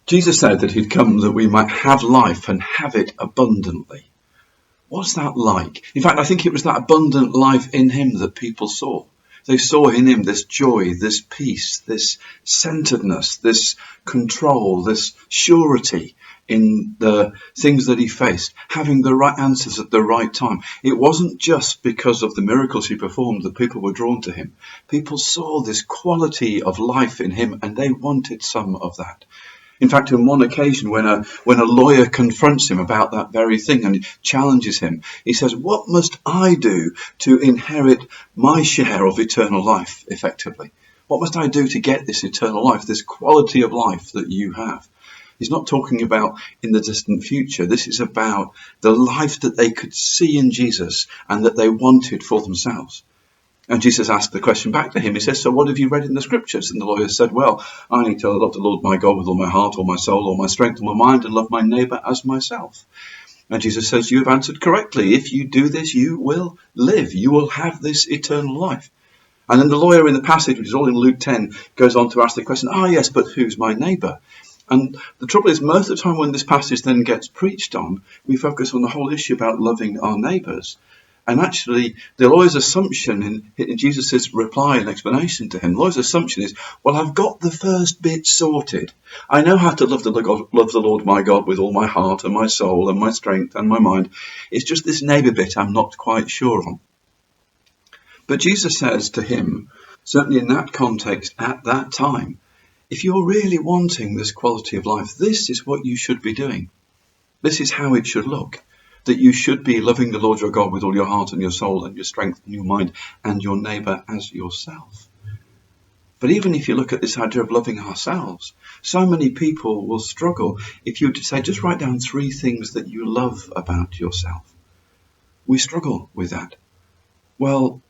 Jesus said that he'd come that we might have life and have it abundantly. What's that like? In fact, I think it was that abundant life in him that people saw. They saw in him this joy, this peace, this centeredness, this control, this surety in the things that he faced, having the right answers at the right time. It wasn't just because of the miracles he performed that people were drawn to him. People saw this quality of life in him and they wanted some of that. In fact, on one occasion when a lawyer confronts him about that very thing and challenges him, he says, "What must I do to inherit my share of eternal life effectively? What must I do to get this eternal life, this quality of life that you have?" He's not talking about in the distant future. This is about the life that they could see in Jesus and that they wanted for themselves. And Jesus asked the question back to him. He says, "So what have you read in the scriptures?" And the lawyer said, "Well, I need to love the Lord my God with all my heart, all my soul, all my strength, all my mind, and love my neighbour as myself." And Jesus says, "You have answered correctly. If you do this, you will live. You will have this eternal life." And then the lawyer in the passage, which is all in Luke 10, goes on to ask the question, yes, but who's my neighbour? And the trouble is, most of the time when this passage then gets preached on, we focus on the whole issue about loving our neighbours. And actually, the lawyer's assumption in Jesus' reply and explanation to him, the lawyer's assumption is, well, I've got the first bit sorted. I know how to love the Lord my God with all my heart and my soul and my strength and my mind. It's just this neighbour bit I'm not quite sure on. But Jesus says to him, certainly in that context at that time, if you're really wanting this quality of life, this is what you should be doing. This is how it should look. That you should be loving the Lord your God with all your heart and your soul and your strength and your mind and your neighbour as yourself. But even if you look at this idea of loving ourselves, so many people will struggle if you were to say, just write down 3 things that you love about yourself. We struggle with that. Well,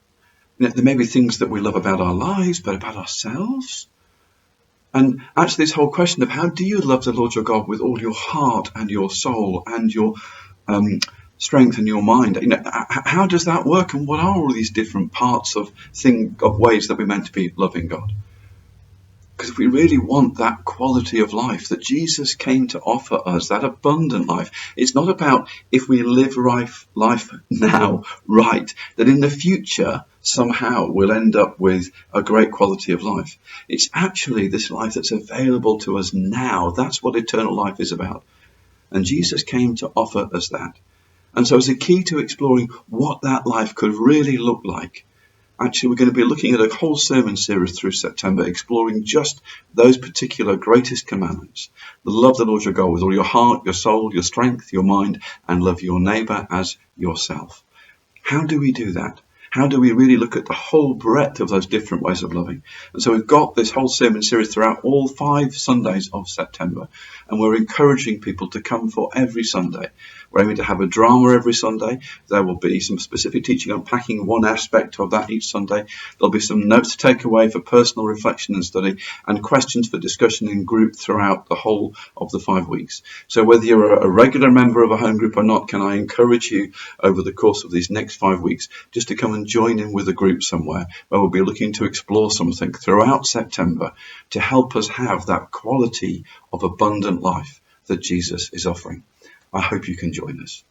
there may be things that we love about our lives, but about ourselves? And actually this whole question of how do you love the Lord your God with all your heart and your soul and your strength and your mind, how does that work, and what are all these different parts of ways that we're meant to be loving God? Because if we really want that quality of life that Jesus came to offer us, that abundant life, it's not about if we live life now right, that in the future somehow we'll end up with a great quality of life. It's actually this life that's available to us now. That's what eternal life is about. And Jesus came to offer us that. And so as a key to exploring what that life could really look like, actually we're going to be looking at a whole sermon series through September, exploring just those particular greatest commandments. Love the Lord your God with all your heart, your soul, your strength, your mind, and love your neighbour as yourself. How do we do that? How do we really look at the whole breadth of those different ways of loving? And so we've got this whole sermon series throughout all 5 Sundays of September, and we're encouraging people to come for every Sunday. We're aiming to have a drama every Sunday. There will be some specific teaching unpacking one aspect of that each Sunday. There'll be some notes to take away for personal reflection and study, and questions for discussion in group throughout the whole of the 5 weeks. So whether you're a regular member of a home group or not, can I encourage you over the course of these next 5 weeks just to come and join in with a group somewhere where we'll be looking to explore something throughout September to help us have that quality of abundant life that Jesus is offering. I hope you can join us.